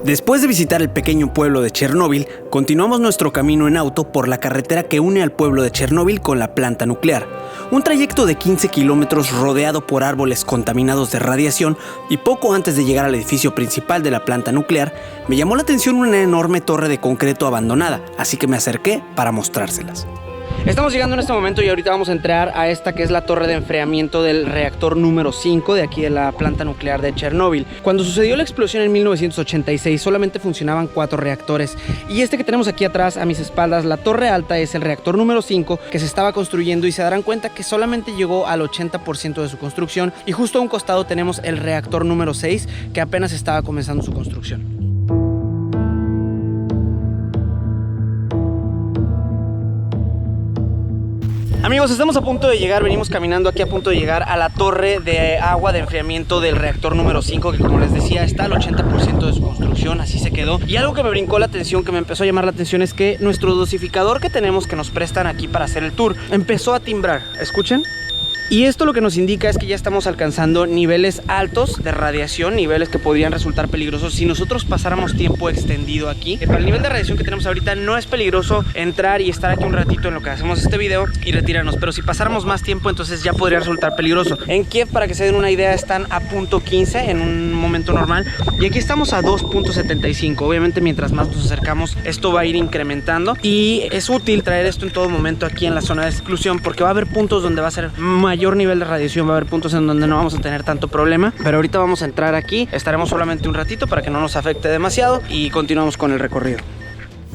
Después de visitar el pequeño pueblo de Chernóbil, continuamos nuestro camino en auto por la carretera que une al pueblo de Chernóbil con la planta nuclear. Un trayecto de 15 kilómetros rodeado por árboles contaminados de radiación, y poco antes de llegar al edificio principal de la planta nuclear, me llamó la atención una enorme torre de concreto abandonada, así que me acerqué para mostrárselas. Estamos llegando en este momento y ahorita vamos a entrar a esta que es la torre de enfriamiento del reactor número 5 de aquí de la planta nuclear de Chernóbil. Cuando sucedió la explosión en 1986 solamente funcionaban 4 reactores, y este que tenemos aquí atrás a mis espaldas, la torre alta, es el reactor número 5 que se estaba construyendo, y se darán cuenta que solamente llegó al 80% de su construcción, y justo a un costado tenemos el reactor número 6 que apenas estaba comenzando su construcción. Amigos, estamos a punto de llegar, venimos caminando aquí a punto de llegar a la torre de agua de enfriamiento del reactor número 5, que como les decía está al 80% de su construcción, así se quedó. Y algo que me brincó la atención, que me empezó a llamar la atención, es que nuestro dosificador que tenemos, que nos prestan aquí para hacer el tour, empezó a timbrar. ¿Escuchen? Y esto lo que nos indica es que ya estamos alcanzando niveles altos de radiación, niveles que podrían resultar peligrosos si nosotros pasáramos tiempo extendido aquí. Para el nivel de radiación que tenemos ahorita no es peligroso entrar y estar aquí un ratito en lo que hacemos este video y retirarnos, pero si pasáramos más tiempo entonces ya podría resultar peligroso. En Kiev, para que se den una idea, están a .15 en un momento normal, y aquí estamos a 2.75. Obviamente mientras más nos acercamos esto va a ir incrementando, y es útil traer esto en todo momento aquí en la zona de exclusión, porque va a haber puntos donde va a ser mayor nivel de radiación, va a haber puntos en donde no vamos a tener tanto problema. Pero ahorita vamos a entrar aquí, estaremos solamente un ratito para que no nos afecte demasiado, y continuamos con el recorrido.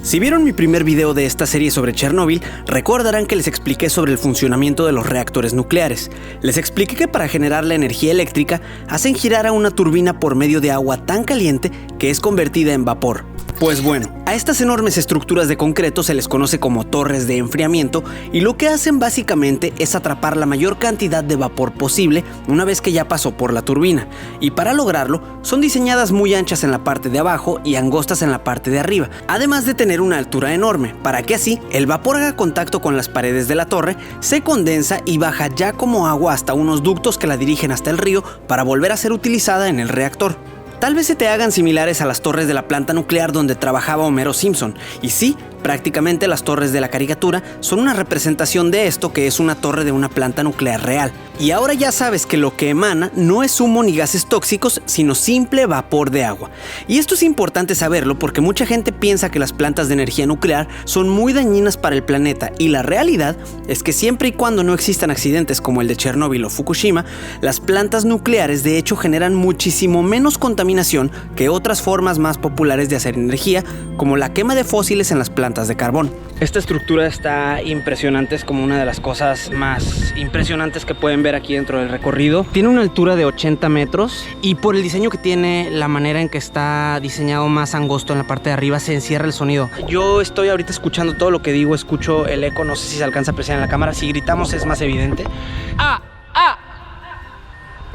Si vieron mi primer video de esta serie sobre Chernóbil, recordarán que les expliqué sobre el funcionamiento de los reactores nucleares. Les expliqué que para generar la energía eléctrica hacen girar a una turbina por medio de agua tan caliente que es convertida en vapor. Pues bueno, a estas enormes estructuras de concreto se les conoce como torres de enfriamiento, y lo que hacen básicamente es atrapar la mayor cantidad de vapor posible una vez que ya pasó por la turbina, y para lograrlo son diseñadas muy anchas en la parte de abajo y angostas en la parte de arriba, además de tener una altura enorme, para que así el vapor haga contacto con las paredes de la torre, se condensa y baja ya como agua hasta unos ductos que la dirigen hasta el río para volver a ser utilizada en el reactor. Tal vez se te hagan similares a las torres de la planta nuclear donde trabajaba Homero Simpson, y sí, prácticamente las torres de la caricatura son una representación de esto, que es una torre de una planta nuclear real. Y ahora ya sabes que lo que emana no es humo ni gases tóxicos, sino simple vapor de agua. Y esto es importante saberlo porque mucha gente piensa que las plantas de energía nuclear son muy dañinas para el planeta, y la realidad es que siempre y cuando no existan accidentes como el de Chernóbil o Fukushima, las plantas nucleares de hecho generan muchísimo menos contaminación que otras formas más populares de hacer energía, como la quema de fósiles en las plantas de carbón. Esta estructura está impresionante, es como una de las cosas más impresionantes que pueden ver aquí dentro del recorrido. Tiene una altura de 80 metros, y por el diseño que tiene, la manera en que está diseñado más angosto en la parte de arriba, se encierra el sonido. Yo estoy ahorita escuchando todo lo que digo, escucho el eco, no sé si se alcanza a apreciar en la cámara, si gritamos es más evidente.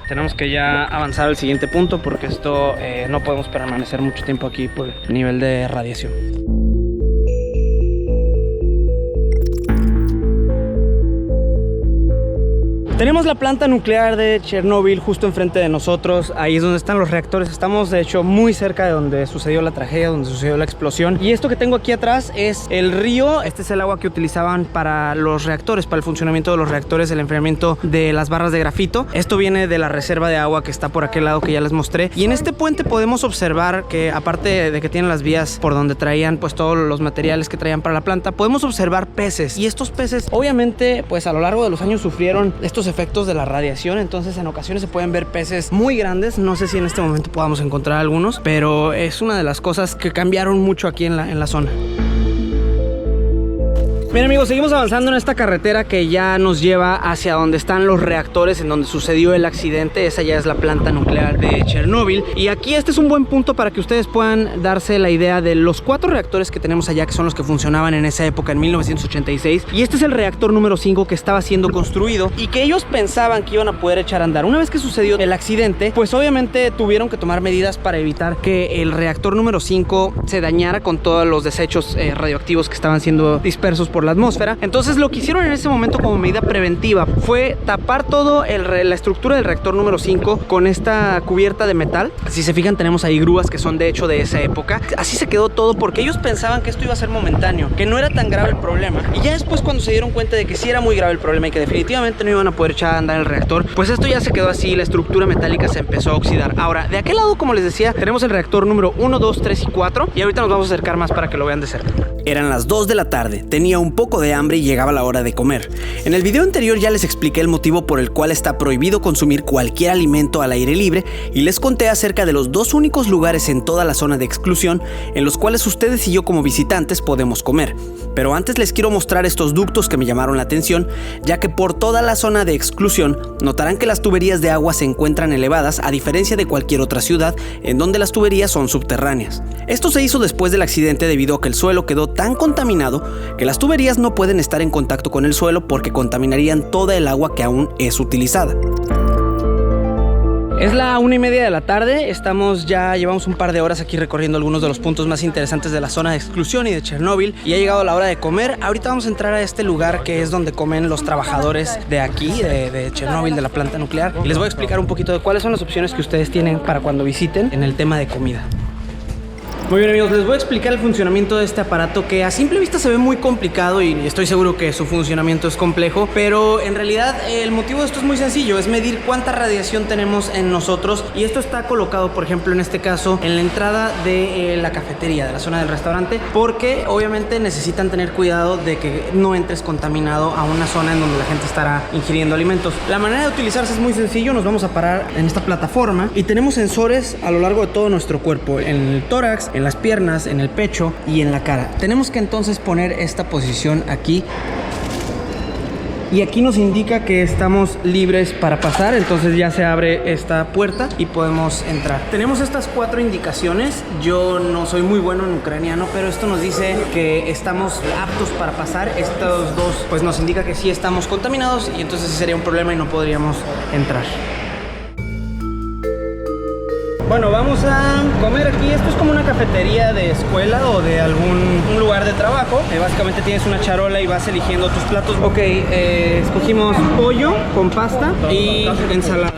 Tenemos que ya avanzar al siguiente punto porque esto no podemos permanecer mucho tiempo aquí por el nivel de radiación. Tenemos la planta nuclear de Chernóbil justo enfrente de nosotros. Ahí es donde están los reactores. Estamos de hecho muy cerca de donde sucedió la tragedia, donde sucedió la explosión. Y esto que tengo aquí atrás es el río. Este es el agua que utilizaban para los reactores, para el funcionamiento de los reactores, el enfriamiento de las barras de grafito. Esto viene de la reserva de agua que está por aquel lado que ya les mostré. Y en este puente podemos observar que, aparte de que tienen las vías por donde traían pues todos los materiales que traían para la planta, podemos observar peces. Y estos peces obviamente pues a lo largo de los años sufrieron estos efectos de la radiación, entonces en ocasiones se pueden ver peces muy grandes. No sé si en este momento podamos encontrar algunos, pero es una de las cosas que cambiaron mucho aquí en la zona. Bien amigos, seguimos avanzando en esta carretera que ya nos lleva hacia donde están los reactores, en donde sucedió el accidente. Esa ya es la planta nuclear de Chernóbil. Y aquí este es un buen punto para que ustedes puedan darse la idea de los 4 reactores que tenemos allá, que son los que funcionaban en esa época, en 1986. Y este es el reactor número 5 que estaba siendo construido y que ellos pensaban que iban a poder echar a andar. Una vez que sucedió el accidente, pues obviamente tuvieron que tomar medidas para evitar que el reactor número 5 se dañara con todos los desechos radioactivos que estaban siendo dispersos por por la atmósfera. Entonces lo que hicieron en ese momento como medida preventiva fue tapar todo la estructura del reactor número 5 con esta cubierta de metal. Si se fijan, tenemos ahí grúas que son de hecho de esa época. Así se quedó todo porque ellos pensaban que esto iba a ser momentáneo, que no era tan grave el problema. Y ya después, cuando se dieron cuenta de que sí era muy grave el problema y que definitivamente no iban a poder echar a andar el reactor, pues esto ya se quedó así, la estructura metálica se empezó a oxidar. Ahora, de aquel lado, como les decía, tenemos el reactor número 1, 2, 3 y 4 y ahorita nos vamos a acercar más para que lo vean de cerca. Eran las 2 de la tarde, tenía un poco de hambre y llegaba la hora de comer. En el video anterior ya les expliqué el motivo por el cual está prohibido consumir cualquier alimento al aire libre y les conté acerca de los dos únicos lugares en toda la zona de exclusión en los cuales ustedes y yo como visitantes podemos comer. Pero antes les quiero mostrar estos ductos que me llamaron la atención, ya que por toda la zona de exclusión notarán que las tuberías de agua se encuentran elevadas a diferencia de cualquier otra ciudad en donde las tuberías son subterráneas. Esto se hizo después del accidente debido a que el suelo quedó tan contaminado que las tuberías no pueden estar en contacto con el suelo porque contaminarían toda el agua que aún es utilizada. Es la 1:30 de la tarde, llevamos un par de horas aquí recorriendo algunos de los puntos más interesantes de la zona de exclusión y de Chernóbil y ha llegado la hora de comer. Ahorita vamos a entrar a este lugar que es donde comen los trabajadores de aquí, de Chernóbil, de la planta nuclear, y les voy a explicar un poquito de cuáles son las opciones que ustedes tienen para cuando visiten en el tema de comida. Muy bien, amigos, les voy a explicar el funcionamiento de este aparato que a simple vista se ve muy complicado y estoy seguro que su funcionamiento es complejo, pero en realidad el motivo de esto es muy sencillo, es medir cuánta radiación tenemos en nosotros, y esto está colocado, por ejemplo, en este caso, en la entrada de la cafetería, de la zona del restaurante, porque obviamente necesitan tener cuidado de que no entres contaminado a una zona en donde la gente estará ingiriendo alimentos. La manera de utilizarse es muy sencillo, nos vamos a parar en esta plataforma y tenemos sensores a lo largo de todo nuestro cuerpo, en el tórax, en las piernas, en el pecho y en la cara. Tenemos que entonces poner esta posición aquí y aquí nos indica que estamos libres para pasar. Entonces ya se abre esta puerta y podemos entrar. Tenemos estas 4 indicaciones. Yo no soy muy bueno en ucraniano, pero esto nos dice que estamos aptos para pasar. Estos dos pues nos indica que sí estamos contaminados y entonces sería un problema y no podríamos entrar. Bueno, vamos a comer aquí. Esto es como una cafetería de escuela o de algún lugar de trabajo. Básicamente tienes una charola y vas eligiendo tus platos. Ok, escogimos pollo con pasta y ensalada.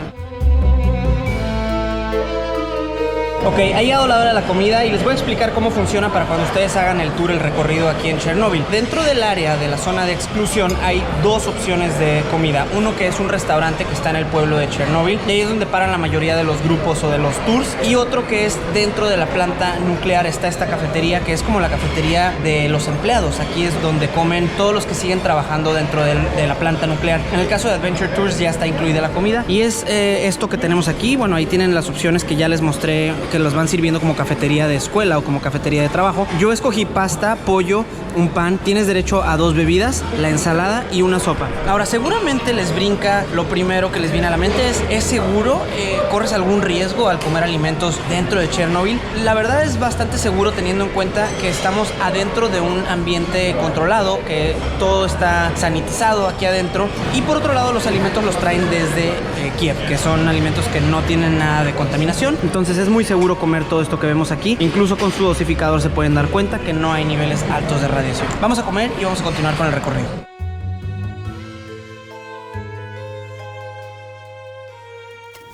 Ok, ha llegado la hora de la comida y les voy a explicar cómo funciona para cuando ustedes hagan el tour, el recorrido aquí en Chernóbil. Dentro del área de la zona de exclusión hay dos opciones de comida. Uno que es un restaurante que está en el pueblo de Chernóbil y ahí es donde paran la mayoría de los grupos o de los tours. Y otro que es dentro de la planta nuclear, está esta cafetería que es como la cafetería de los empleados. Aquí es donde comen todos los que siguen trabajando dentro de la planta nuclear. En el caso de Adventure Tours ya está incluida la comida y es esto que tenemos aquí. Bueno, ahí tienen las opciones que ya les mostré, que los van sirviendo como cafetería de escuela o como cafetería de trabajo. Yo escogí pasta, pollo, un pan. Tienes derecho a 2 bebidas, la ensalada y una sopa. Ahora, seguramente les brinca, lo primero que les viene a la mente ¿es seguro? ¿Corres algún riesgo al comer alimentos dentro de Chernóbil? La verdad es bastante seguro, teniendo en cuenta que estamos adentro de un ambiente controlado, que todo está sanitizado aquí adentro, y por otro lado los alimentos los traen desde Kiev, que son alimentos que no tienen nada de contaminación. Entonces es muy seguro comer todo esto que vemos aquí. Incluso con su dosificador se pueden dar cuenta que no hay niveles altos de radiación. Vamos a comer y vamos a continuar con el recorrido.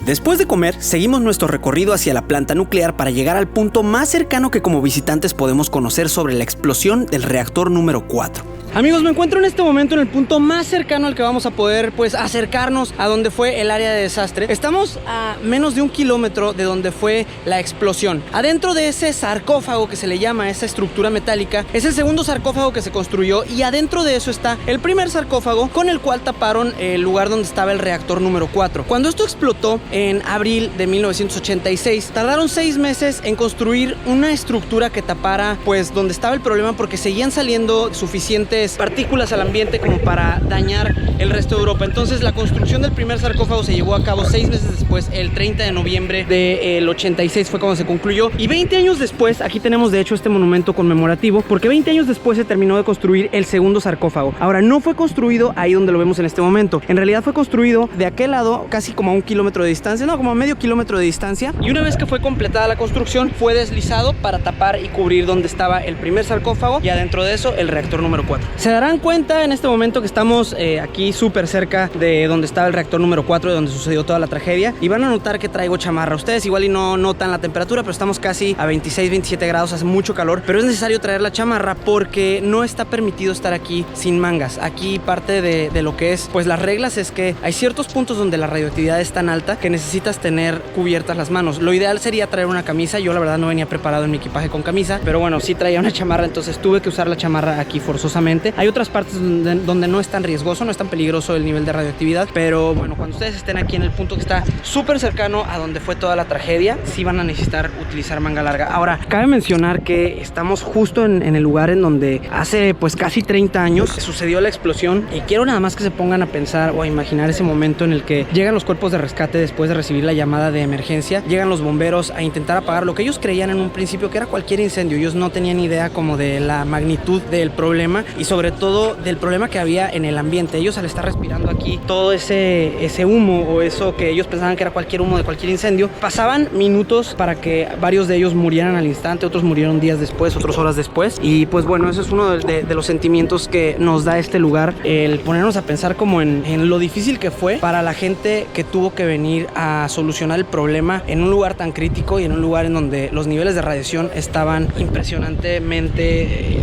Después de comer, seguimos nuestro recorrido hacia la planta nuclear para llegar al punto más cercano que como visitantes podemos conocer sobre la explosión del reactor número 4. Amigos, me encuentro en este momento en el punto más cercano al que vamos a poder acercarnos a donde fue el área de desastre. Estamos a menos de 1 kilómetro de donde fue la explosión. Adentro de ese sarcófago que se le llama, esa estructura metálica, es el segundo sarcófago que se construyó, y adentro de eso está el primer sarcófago con el cual taparon el lugar donde estaba el reactor número 4. Cuando esto explotó en abril de 1986, tardaron 6 meses en construir una estructura que tapara donde estaba el problema, porque seguían saliendo suficientes partículas al ambiente como para dañar el resto de Europa. Entonces la construcción del primer sarcófago se llevó a cabo 6 meses después, el 30 de noviembre del 86 fue cuando se concluyó, y 20 años después, aquí tenemos de hecho este monumento conmemorativo, porque 20 años después se terminó de construir el segundo sarcófago. Ahora, no fue construido ahí donde lo vemos en este momento, en realidad fue construido de aquel lado, casi como a 1 kilómetro de distancia, no, como a medio kilómetro de distancia, y una vez que fue completada la construcción, fue deslizado para tapar y cubrir donde estaba el primer sarcófago, y adentro de eso el reactor número 4. Se darán cuenta en este momento que estamos aquí súper cerca de donde estaba el reactor número 4, de donde sucedió toda la tragedia, y van a notar que traigo chamarra. Ustedes igual y no notan la temperatura, pero estamos casi a 26, 27 grados, hace mucho calor, pero es necesario traer la chamarra porque no está permitido estar aquí sin mangas. Aquí parte de lo que es, pues las reglas es que hay ciertos puntos donde la radioactividad es tan alta que necesitas tener cubiertas las manos. Lo ideal sería traer una camisa. Yo la verdad no venía preparado en mi equipaje con camisa, pero bueno, sí traía una chamarra, entonces tuve que usar la chamarra aquí forzosamente. Hay otras partes donde no es tan riesgoso, no es tan peligroso el nivel de radioactividad, pero bueno, cuando ustedes estén aquí en el punto que está súper cercano a donde fue toda la tragedia, sí van a necesitar utilizar manga larga. Ahora, cabe mencionar que estamos justo en el lugar en donde hace pues casi 30 años sucedió la explosión, y quiero nada más que se pongan a pensar o a imaginar ese momento en el que llegan los cuerpos de rescate después de recibir la llamada de emergencia, llegan los bomberos a intentar apagar lo que ellos creían en un principio que era cualquier incendio. Ellos no tenían idea como de la magnitud del problema y sobre todo del problema que había en el ambiente. Ellos, al estar respirando aquí todo ese humo, o eso que ellos pensaban que era cualquier humo de cualquier incendio, pasaban minutos para que varios de ellos murieran al instante, otros murieron días después, otros horas después. Y pues bueno, eso es uno de los sentimientos que nos da este lugar, el ponernos a pensar como en lo difícil que fue para la gente que tuvo que venir a solucionar el problema en un lugar tan crítico y en un lugar en donde los niveles de radiación estaban impresionantemente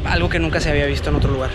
algo que nunca se había visto en otro lugar.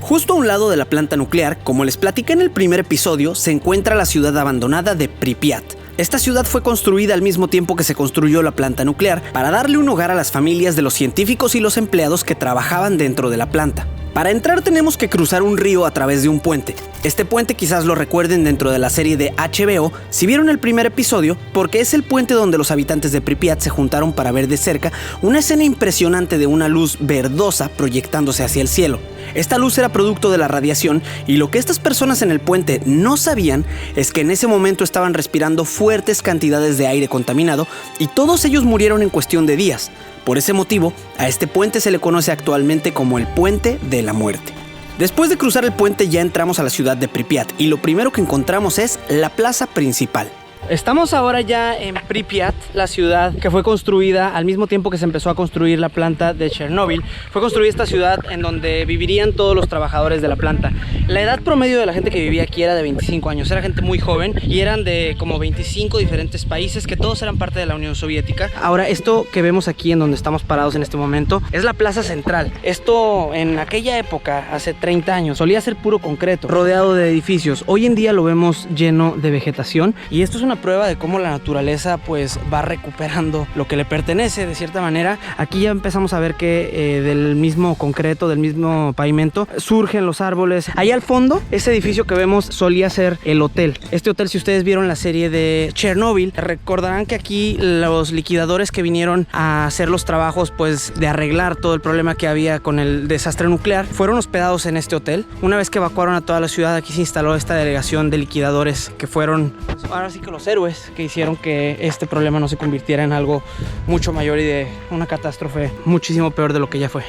Justo a un lado de la planta nuclear, como les platiqué en el primer episodio, se encuentra la ciudad abandonada de Pripyat. Esta ciudad fue construida al mismo tiempo que se construyó la planta nuclear para darle un hogar a las familias de los científicos y los empleados que trabajaban dentro de la planta. Para entrar tenemos que cruzar un río a través de un puente. Este puente quizás lo recuerden dentro de la serie de HBO si vieron el primer episodio, porque es el puente donde los habitantes de Pripyat se juntaron para ver de cerca una escena impresionante de una luz verdosa proyectándose hacia el cielo. Esta luz era producto de la radiación, y lo que estas personas en el puente no sabían es que en ese momento estaban respirando fuertes cantidades de aire contaminado, y todos ellos murieron en cuestión de días. Por ese motivo, a este puente se le conoce actualmente como el Puente de la Muerte. Después de cruzar el puente ya entramos a la ciudad de Pripyat, y lo primero que encontramos es la plaza principal. Estamos ahora ya en Pripyat, la ciudad que fue construida al mismo tiempo que se empezó a construir la planta de Chernobyl. Fue construida esta ciudad en donde vivirían todos los trabajadores de la planta. La edad promedio de la gente que vivía aquí era de 25 años, era gente muy joven y eran de como 25 diferentes países que todos eran parte de la Unión Soviética. Ahora, esto que vemos aquí en donde estamos parados en este momento es la plaza central. Esto en aquella época, hace 30 años, solía ser puro concreto, rodeado de edificios. Hoy en día lo vemos lleno de vegetación, y esto es una prueba de cómo la naturaleza pues va recuperando lo que le pertenece de cierta manera. Aquí ya empezamos a ver que del mismo concreto, del mismo pavimento, surgen los árboles. Ahí al fondo, ese edificio que vemos solía ser el hotel. Este hotel, si ustedes vieron la serie de Chernobyl, recordarán que aquí los liquidadores que vinieron a hacer los trabajos pues de arreglar todo el problema que había con el desastre nuclear fueron hospedados en este hotel. Una vez que evacuaron a toda la ciudad, aquí se instaló esta delegación de liquidadores que fueron, ahora sí que los héroes que hicieron que este problema no se convirtiera en algo mucho mayor y de una catástrofe muchísimo peor de lo que ya fue.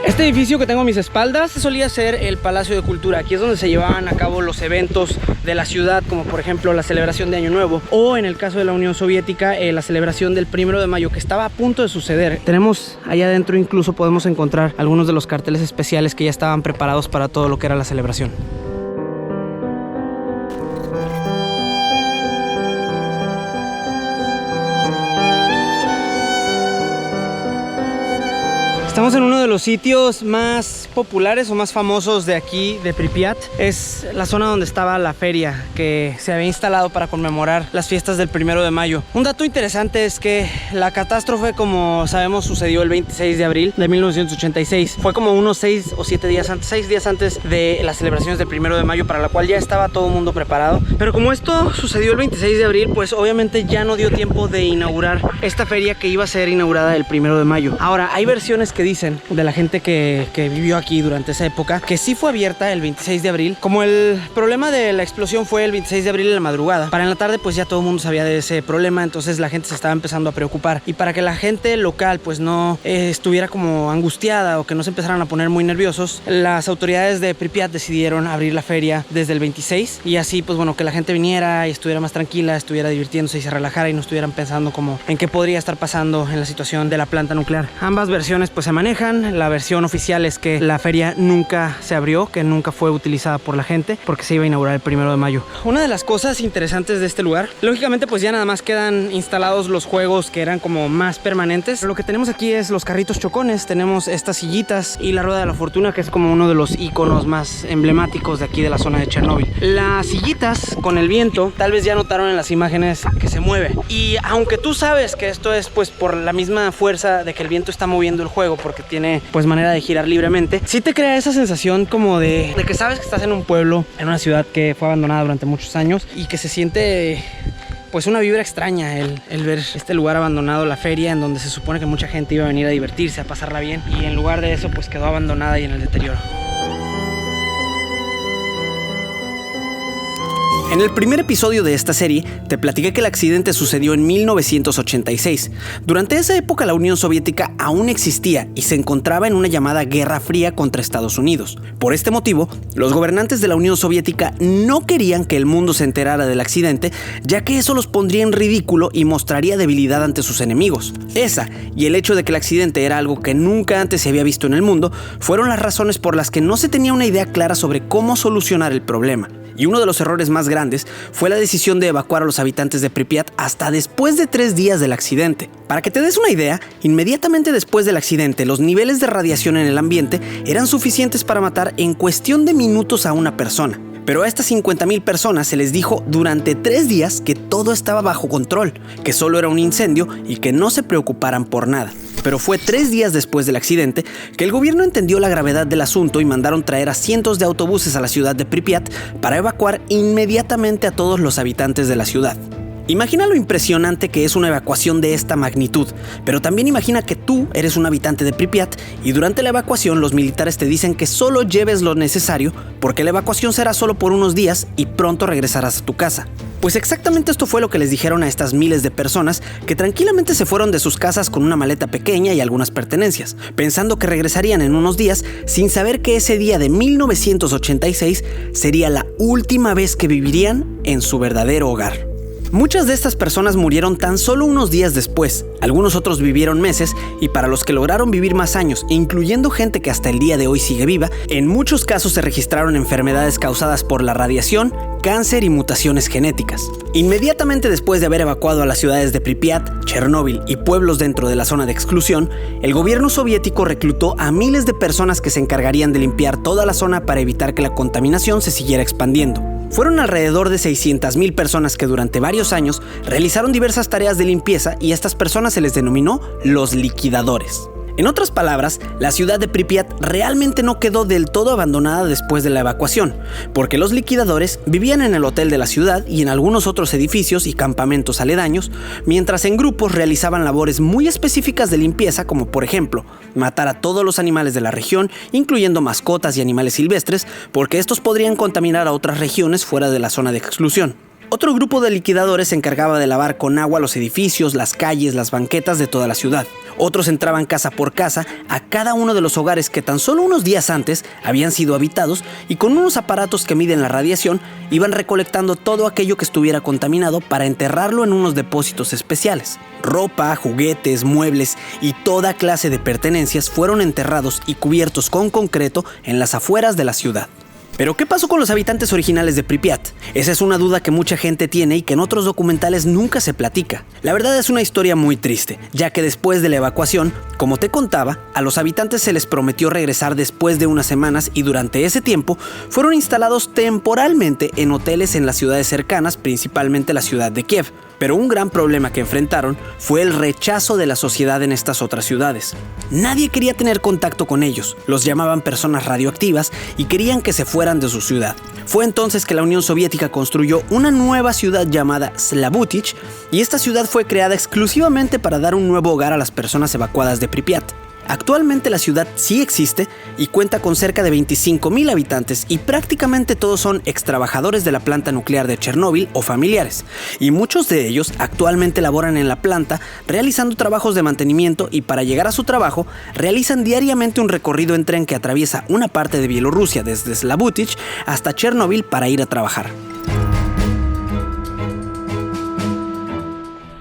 Este edificio que tengo a mis espaldas solía ser el Palacio de Cultura. Aquí es donde se llevaban a cabo los eventos de la ciudad, como por ejemplo la celebración de Año Nuevo, o en el caso de la Unión Soviética, la celebración del 1 de mayo, que estaba a punto de suceder. Tenemos allá adentro, incluso podemos encontrar algunos de los carteles especiales que ya estaban preparados para todo lo que era la celebración. Estamos en uno de los sitios más populares o más famosos de aquí, de Pripyat. Es la zona donde estaba la feria que se había instalado para conmemorar las fiestas del 1 de mayo. Un dato interesante es que la catástrofe, como sabemos, sucedió el 26 de abril de 1986. Fue como unos 6 o 7 días antes, 6 días antes de las celebraciones del 1 de mayo, para la cual ya estaba todo el mundo preparado. Pero como esto sucedió el 26 de abril, pues obviamente ya no dio tiempo de inaugurar esta feria que iba a ser inaugurada el 1 de mayo. Ahora, hay versiones que que dicen de la gente que vivió aquí durante esa época, que sí fue abierta el 26 de abril. Como el problema de la explosión fue el 26 de abril en la madrugada, para en la tarde pues ya todo el mundo sabía de ese problema, entonces la gente se estaba empezando a preocupar. Y para que la gente local pues no estuviera como angustiada o que no se empezaran a poner muy nerviosos, las autoridades de Pripyat decidieron abrir la feria desde el 26 y así pues bueno, que la gente viniera y estuviera más tranquila, estuviera divirtiéndose y se relajara y no estuvieran pensando como en qué podría estar pasando en la situación de la planta nuclear. Ambas versiones pues se manejan. La versión oficial es que la feria nunca se abrió, que nunca fue utilizada por la gente porque se iba a inaugurar el 1 de mayo. Una de las cosas interesantes de este lugar, lógicamente pues ya nada más quedan instalados los juegos que eran como más permanentes. Lo que tenemos aquí es los carritos chocones, tenemos estas sillitas y la rueda de la fortuna, que es como uno de los iconos más emblemáticos de aquí de la zona de Chernóbil. Las sillitas con el viento, tal vez ya notaron en las imágenes que se mueve, y aunque tú sabes que esto es pues por la misma fuerza de que el viento está moviendo el juego, porque tiene pues manera de girar libremente, sí te crea esa sensación como de que sabes que estás en un pueblo, en una ciudad que fue abandonada durante muchos años y que se siente pues una vibra extraña el ver este lugar abandonado, la feria en donde se supone que mucha gente iba a venir a divertirse, a pasarla bien, y en lugar de eso pues quedó abandonada y en el deterioro. En el primer episodio de esta serie, te platiqué que el accidente sucedió en 1986. Durante esa época la Unión Soviética aún existía y se encontraba en una llamada Guerra Fría contra Estados Unidos. Por este motivo, los gobernantes de la Unión Soviética no querían que el mundo se enterara del accidente, ya que eso los pondría en ridículo y mostraría debilidad ante sus enemigos. Esa, y el hecho de que el accidente era algo que nunca antes se había visto en el mundo, fueron las razones por las que no se tenía una idea clara sobre cómo solucionar el problema. Y uno de los errores más grandes fue la decisión de evacuar a los habitantes de Pripyat hasta después de 3 días del accidente. Para que te des una idea, inmediatamente después del accidente, los niveles de radiación en el ambiente eran suficientes para matar en cuestión de minutos a una persona. Pero a estas 50,000 personas se les dijo durante 3 días que todo estaba bajo control, que solo era un incendio y que no se preocuparan por nada. Pero fue 3 días después del accidente que el gobierno entendió la gravedad del asunto y mandaron traer a cientos de autobuses a la ciudad de Pripyat para evacuar inmediatamente a todos los habitantes de la ciudad. Imagina lo impresionante que es una evacuación de esta magnitud, pero también imagina que tú eres un habitante de Pripyat y durante la evacuación los militares te dicen que solo lleves lo necesario porque la evacuación será solo por unos días y pronto regresarás a tu casa. Pues exactamente esto fue lo que les dijeron a estas miles de personas que tranquilamente se fueron de sus casas con una maleta pequeña y algunas pertenencias, pensando que regresarían en unos días sin saber que ese día de 1986 sería la última vez que vivirían en su verdadero hogar. Muchas de estas personas murieron tan solo unos días después, algunos otros vivieron meses y para los que lograron vivir más años, incluyendo gente que hasta el día de hoy sigue viva, en muchos casos se registraron enfermedades causadas por la radiación, cáncer y mutaciones genéticas. Inmediatamente después de haber evacuado a las ciudades de Pripyat, Chernóbil y pueblos dentro de la zona de exclusión, el gobierno soviético reclutó a miles de personas que se encargarían de limpiar toda la zona para evitar que la contaminación se siguiera expandiendo. Fueron alrededor de 600,000 personas que durante varios años realizaron diversas tareas de limpieza y a estas personas se les denominó los liquidadores. En otras palabras, la ciudad de Pripyat realmente no quedó del todo abandonada después de la evacuación, porque los liquidadores vivían en el hotel de la ciudad y en algunos otros edificios y campamentos aledaños, mientras en grupos realizaban labores muy específicas de limpieza, como por ejemplo, matar a todos los animales de la región, incluyendo mascotas y animales silvestres, porque estos podrían contaminar a otras regiones fuera de la zona de exclusión. Otro grupo de liquidadores se encargaba de lavar con agua los edificios, las calles, las banquetas de toda la ciudad. Otros entraban casa por casa a cada uno de los hogares que tan solo unos días antes habían sido habitados y con unos aparatos que miden la radiación iban recolectando todo aquello que estuviera contaminado para enterrarlo en unos depósitos especiales. Ropa, juguetes, muebles y toda clase de pertenencias fueron enterrados y cubiertos con concreto en las afueras de la ciudad. ¿Pero qué pasó con los habitantes originales de Pripyat? Esa es una duda que mucha gente tiene y que en otros documentales nunca se platica. La verdad es una historia muy triste, ya que después de la evacuación, como te contaba, a los habitantes se les prometió regresar después de unas semanas y durante ese tiempo fueron instalados temporalmente en hoteles en las ciudades cercanas, principalmente la ciudad de Kiev. Pero un gran problema que enfrentaron fue el rechazo de la sociedad en estas otras ciudades. Nadie quería tener contacto con ellos, los llamaban personas radioactivas y querían que se fueran de su ciudad. Fue entonces que la Unión Soviética construyó una nueva ciudad llamada Slabutich y esta ciudad fue creada exclusivamente para dar un nuevo hogar a las personas evacuadas de Pripyat. Actualmente la ciudad sí existe y cuenta con cerca de 25,000 habitantes y prácticamente todos son extrabajadores de la planta nuclear de Chernóbil o familiares, y muchos de ellos actualmente laboran en la planta realizando trabajos de mantenimiento, y para llegar a su trabajo realizan diariamente un recorrido en tren que atraviesa una parte de Bielorrusia desde Slabutich hasta Chernóbil para ir a trabajar.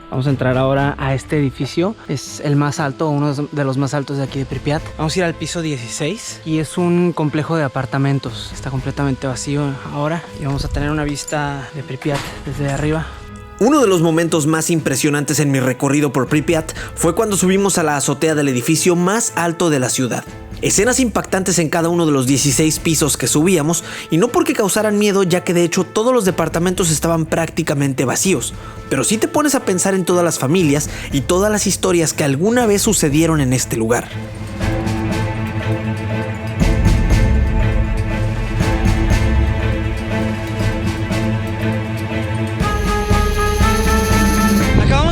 Vamos a entrar ahora a este edificio, es el más alto, uno de los más altos de aquí de Pripyat. Vamos a ir al piso 16 y es un complejo de apartamentos, está completamente vacío ahora y vamos a tener una vista de Pripyat desde arriba. Uno de los momentos más impresionantes en mi recorrido por Pripyat fue cuando subimos a la azotea del edificio más alto de la ciudad. Escenas impactantes en cada uno de los 16 pisos que subíamos, y no porque causaran miedo, ya que de hecho todos los departamentos estaban prácticamente vacíos, pero sí te pones a pensar en todas las familias y todas las historias que alguna vez sucedieron en este lugar.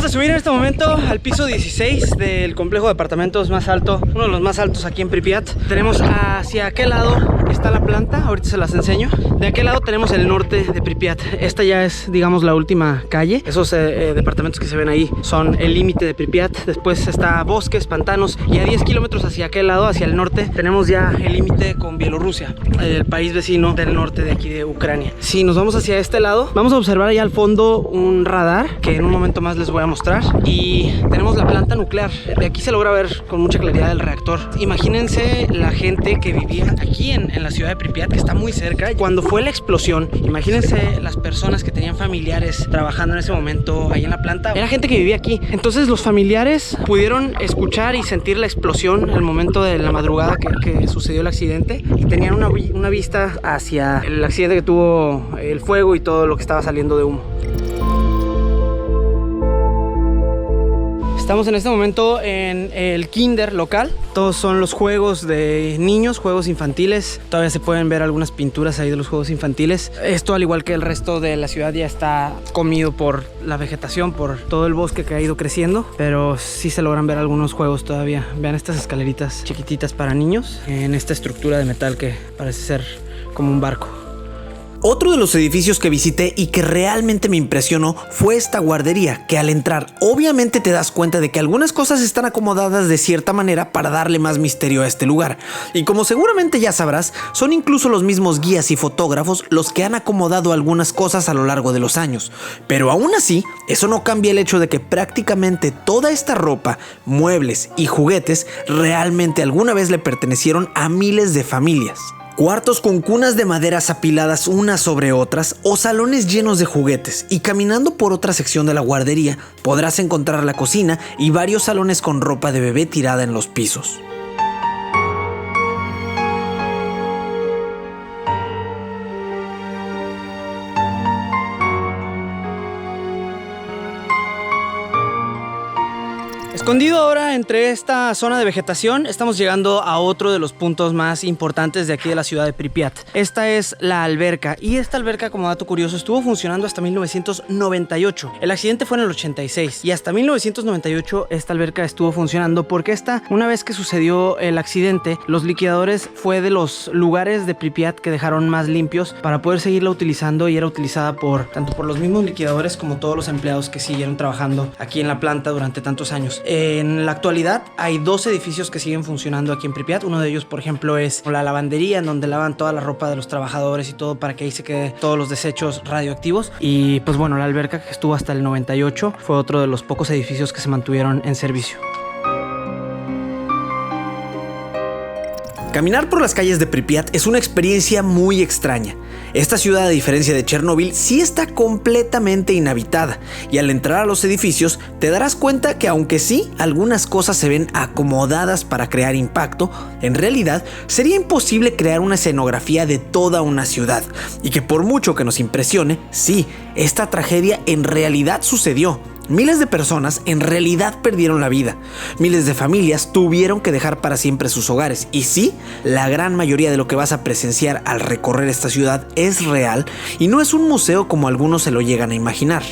Subir en este momento al piso 16 del complejo de apartamentos más alto, uno de los más altos aquí en Pripyat. Tenemos hacia aquel lado está la planta, ahorita se las enseño. De aquel lado tenemos el norte de Pripyat. Esta ya es, digamos, la última calle. Esos departamentos que se ven ahí son el límite de Pripyat. Después está bosques, pantanos, y a 10 kilómetros hacia aquel lado, hacia el norte, tenemos ya el límite con Bielorrusia, el país vecino del norte de aquí de Ucrania. Si nos vamos hacia este lado, vamos a observar allá al fondo un radar que en un momento más les voy a mostrar. Y tenemos la planta nuclear. De aquí se logra ver con mucha claridad el reactor. Imagínense la gente que vivía aquí en la ciudad de Pripyat, que está muy cerca. Cuando fue la explosión, imagínense las personas que tenían familiares trabajando en ese momento ahí en la planta. Era gente que vivía aquí. Entonces los familiares pudieron escuchar y sentir la explosión el momento de la madrugada que sucedió el accidente, y tenían una vista hacia el accidente que tuvo, el fuego y todo lo que estaba saliendo de humo. Estamos en este momento en el kinder local. Todos son los juegos de niños, juegos infantiles. Todavía se pueden ver algunas pinturas ahí de los juegos infantiles. Esto, al igual que el resto de la ciudad, ya está comido por la vegetación, por todo el bosque que ha ido creciendo, pero sí se logran ver algunos juegos todavía. Vean estas escaleritas chiquititas para niños en esta estructura de metal que parece ser como un barco. Otro de los edificios que visité y que realmente me impresionó fue esta guardería, que al entrar obviamente te das cuenta de que algunas cosas están acomodadas de cierta manera para darle más misterio a este lugar. Y como seguramente ya sabrás, son incluso los mismos guías y fotógrafos los que han acomodado algunas cosas a lo largo de los años. Pero aún así, eso no cambia el hecho de que prácticamente toda esta ropa, muebles y juguetes realmente alguna vez le pertenecieron a miles de familias. Cuartos con cunas de maderas apiladas unas sobre otras, o salones llenos de juguetes, y caminando por otra sección de la guardería podrás encontrar la cocina y varios salones con ropa de bebé tirada en los pisos. Escondido ahora entre esta zona de vegetación, estamos llegando a otro de los puntos más importantes de aquí de la ciudad de Pripyat. Esta es la alberca, y esta alberca, como dato curioso, estuvo funcionando hasta 1998. El accidente fue en el 86 y hasta 1998 esta alberca estuvo funcionando, porque una vez que sucedió el accidente, los liquidadores fue de los lugares de Pripyat que dejaron más limpios para poder seguirla utilizando, y era utilizada tanto por los mismos liquidadores como todos los empleados que siguieron trabajando aquí en la planta durante tantos años. En la actualidad hay 2 edificios que siguen funcionando aquí en Pripyat. Uno de ellos, por ejemplo, es la lavandería, en donde lavan toda la ropa de los trabajadores y todo, para que ahí se quede todos los desechos radioactivos. Y pues bueno, la alberca, que estuvo hasta el 98, fue otro de los pocos edificios que se mantuvieron en servicio. Caminar por las calles de Pripyat es una experiencia muy extraña. Esta ciudad, a diferencia de Chernóbil, sí está completamente inhabitada, y al entrar a los edificios te darás cuenta que aunque sí algunas cosas se ven acomodadas para crear impacto, en realidad sería imposible crear una escenografía de toda una ciudad, y que por mucho que nos impresione, sí, esta tragedia en realidad sucedió. Miles de personas en realidad perdieron la vida. Miles de familias tuvieron que dejar para siempre sus hogares. Y sí, la gran mayoría de lo que vas a presenciar al recorrer esta ciudad es real y no es un museo como algunos se lo llegan a imaginar.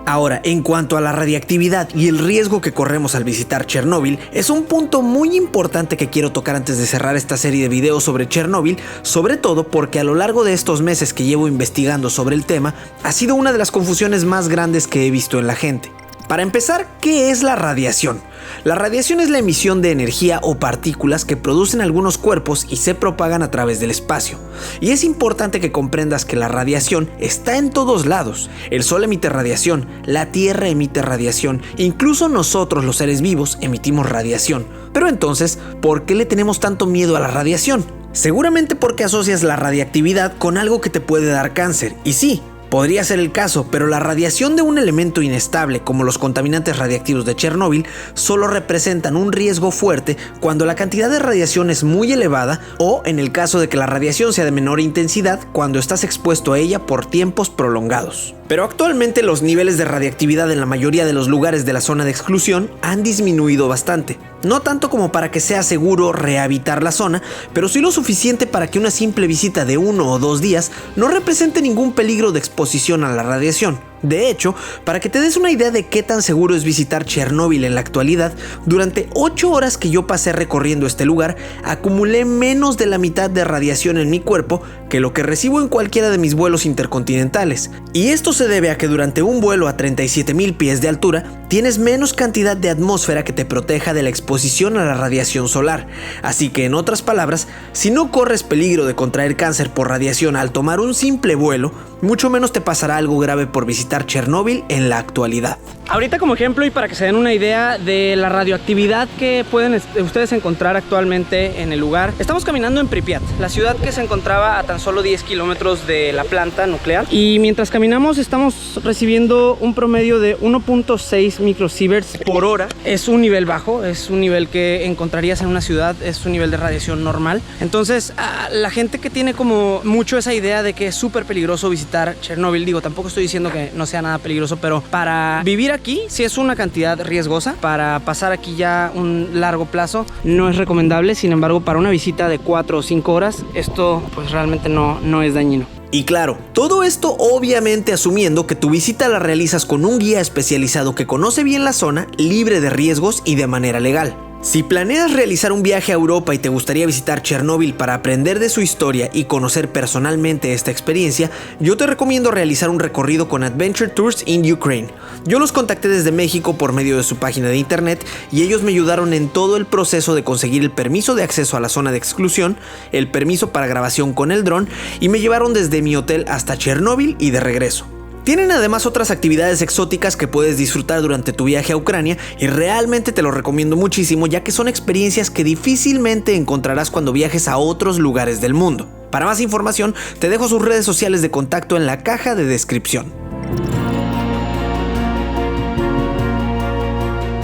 Ahora, en cuanto a la radiactividad y el riesgo que corremos al visitar Chernóbil, es un punto muy importante que quiero tocar antes de cerrar esta serie de videos sobre Chernóbil, sobre todo porque a lo largo de estos meses que llevo investigando sobre el tema, ha sido una de las confusiones más grandes que he visto en la gente. Para empezar, ¿qué es la radiación? La radiación es la emisión de energía o partículas que producen algunos cuerpos y se propagan a través del espacio. Y es importante que comprendas que la radiación está en todos lados. El Sol emite radiación, la Tierra emite radiación, incluso nosotros los seres vivos emitimos radiación. Pero entonces, ¿por qué le tenemos tanto miedo a la radiación? Seguramente porque asocias la radiactividad con algo que te puede dar cáncer, y sí, podría ser el caso, pero la radiación de un elemento inestable como los contaminantes radiactivos de Chernóbil solo representan un riesgo fuerte cuando la cantidad de radiación es muy elevada o en el caso de que la radiación sea de menor intensidad cuando estás expuesto a ella por tiempos prolongados. Pero actualmente los niveles de radiactividad en la mayoría de los lugares de la zona de exclusión han disminuido bastante. No tanto como para que sea seguro rehabilitar la zona, pero sí lo suficiente para que una simple visita de 1 o 2 días no represente ningún peligro de exposición a la radiación. De hecho, para que te des una idea de qué tan seguro es visitar Chernóbil en la actualidad, durante 8 horas que yo pasé recorriendo este lugar, acumulé menos de la mitad de radiación en mi cuerpo que lo que recibo en cualquiera de mis vuelos intercontinentales. Y esto se debe a que durante un vuelo a 37,000 pies de altura, tienes menos cantidad de atmósfera que te proteja de la exposición a la radiación solar. Así que, en otras palabras, si no corres peligro de contraer cáncer por radiación al tomar un simple vuelo, mucho menos te pasará algo grave por visitar Chernóbil en la actualidad. Ahorita como ejemplo y para que se den una idea de la radioactividad que pueden ustedes encontrar actualmente en el lugar, estamos caminando en Pripyat, la ciudad que se encontraba a tan solo 10 kilómetros de la planta nuclear, y mientras caminamos estamos recibiendo un promedio de 1.6 microsieverts por hora. Es un nivel bajo, es un nivel que encontrarías en una ciudad, es un nivel de radiación normal. Entonces la gente que tiene como mucho esa idea de que es súper peligroso visitar Chernóbil, digo, tampoco estoy diciendo que no sea nada peligroso, pero para vivir aquí sí es una cantidad riesgosa. Para pasar aquí ya un largo plazo no es recomendable. Sin embargo, para una visita de 4 o 5 horas, esto pues realmente no es dañino. Y claro, todo esto obviamente asumiendo que tu visita la realizas con un guía especializado que conoce bien la zona, libre de riesgos y de manera legal. Si planeas realizar un viaje a Europa y te gustaría visitar Chernóbil para aprender de su historia y conocer personalmente esta experiencia, yo te recomiendo realizar un recorrido con Adventure Tours in Ukraine. Yo los contacté desde México por medio de su página de internet y ellos me ayudaron en todo el proceso de conseguir el permiso de acceso a la zona de exclusión, el permiso para grabación con el dron y me llevaron desde mi hotel hasta Chernóbil y de regreso. Tienen además otras actividades exóticas que puedes disfrutar durante tu viaje a Ucrania y realmente te lo recomiendo muchísimo, ya que son experiencias que difícilmente encontrarás cuando viajes a otros lugares del mundo. Para más información, te dejo sus redes sociales de contacto en la caja de descripción.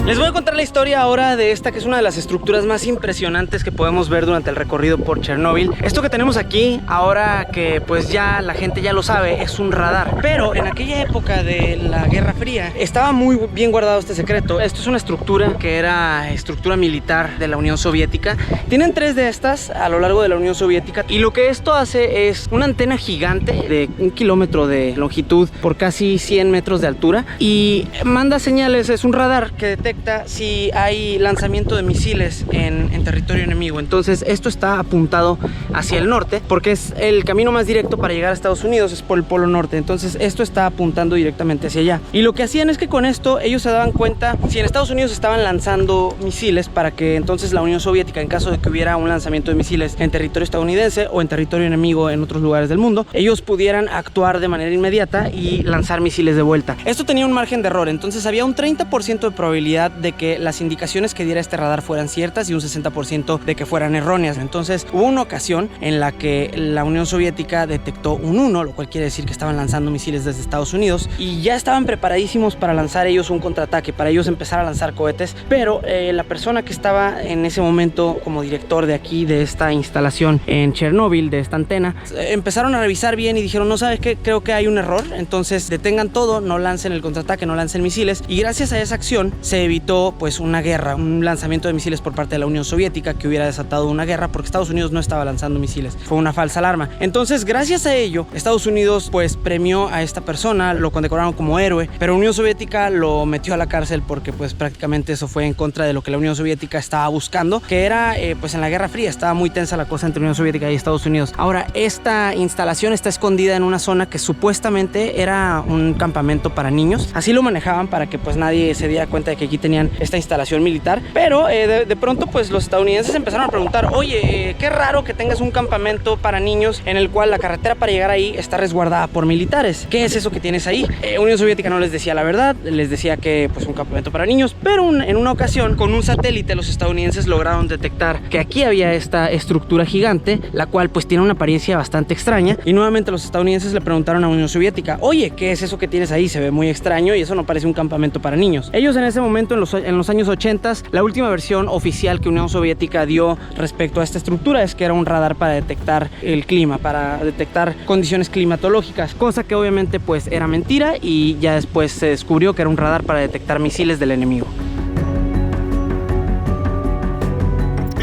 Les voy a contar la historia ahora de esta que es una de las estructuras más impresionantes que podemos ver durante el recorrido por Chernóbil. Esto que tenemos aquí, ahora que pues ya la gente ya lo sabe, es un radar. Pero en aquella época de la Guerra Fría estaba muy bien guardado este secreto. Esto es una estructura que era estructura militar de la Unión Soviética. Tienen 3 de estas a lo largo de la Unión Soviética y lo que esto hace es una antena gigante de 1 kilómetro de longitud por casi 100 metros de altura y manda señales. Es un radar que detecta si hay lanzamiento de misiles en territorio enemigo. Entonces esto está apuntado hacia el norte porque es el camino más directo para llegar a Estados Unidos, es por el polo norte. Entonces esto está apuntando directamente hacia allá. Y lo que hacían es que con esto ellos se daban cuenta si en Estados Unidos estaban lanzando misiles, para que entonces la Unión Soviética, en caso de que hubiera un lanzamiento de misiles en territorio estadounidense o en territorio enemigo en otros lugares del mundo, ellos pudieran actuar de manera inmediata y lanzar misiles de vuelta. Esto tenía un margen de error, entonces había un 30% de probabilidad de que las indicaciones que diera este radar fueran ciertas y un 60% de que fueran erróneas. Entonces hubo una ocasión en la que la Unión Soviética detectó un 1, lo cual quiere decir que estaban lanzando misiles desde Estados Unidos y ya estaban preparadísimos para lanzar ellos un contraataque, para ellos empezar a lanzar cohetes, pero la persona que estaba en ese momento como director de aquí, de esta instalación en Chernóbil, de esta antena, empezaron a revisar bien y dijeron, no, ¿sabes qué? Creo que hay un error, entonces detengan todo, no lancen el contraataque, no lancen misiles. Y gracias a esa acción se evitó pues una guerra, un lanzamiento de misiles por parte de la Unión Soviética que hubiera desatado una guerra, porque Estados Unidos no estaba lanzando misiles, fue una falsa alarma. Entonces, gracias a ello, Estados Unidos pues premió a esta persona, lo condecoraron como héroe, pero la Unión Soviética lo metió a la cárcel porque pues prácticamente eso fue en contra de lo que la Unión Soviética estaba buscando, que era pues en la Guerra Fría estaba muy tensa la cosa entre Unión Soviética y Estados Unidos. Ahora, esta instalación está escondida en una zona que supuestamente era un campamento para niños, así lo manejaban para que pues nadie se diera cuenta de que aquí tenían esta instalación militar, pero de pronto pues los estadounidenses empezaron a preguntar, oye, qué raro que tengas un campamento para niños en el cual la carretera para llegar ahí está resguardada por militares, ¿qué es eso que tienes ahí? Unión Soviética no les decía la verdad, les decía que pues un campamento para niños, pero en una ocasión con un satélite los estadounidenses lograron detectar que aquí había esta estructura gigante, la cual pues tiene una apariencia bastante extraña, y nuevamente los estadounidenses le preguntaron a Unión Soviética, oye, ¿qué es eso que tienes ahí? Se ve muy extraño y eso no parece un campamento para niños. Ellos en ese momento, en los años 80, la última versión oficial que Unión Soviética dio respecto a esta estructura es que era un radar para detectar el clima, para detectar condiciones climatológicas, cosa que obviamente pues era mentira, y ya después se descubrió que era un radar para detectar misiles del enemigo.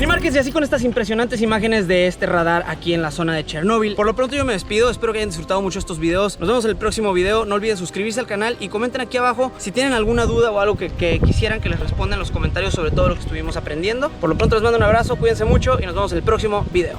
Márquez, y así con estas impresionantes imágenes de este radar aquí en la zona de Chernóbil. Por lo pronto yo me despido, espero que hayan disfrutado mucho estos videos. Nos vemos en el próximo video, no olviden suscribirse al canal y comenten aquí abajo si tienen alguna duda o algo que quisieran que les responda en los comentarios sobre todo lo que estuvimos aprendiendo. Por lo pronto les mando un abrazo, cuídense mucho y nos vemos en el próximo video.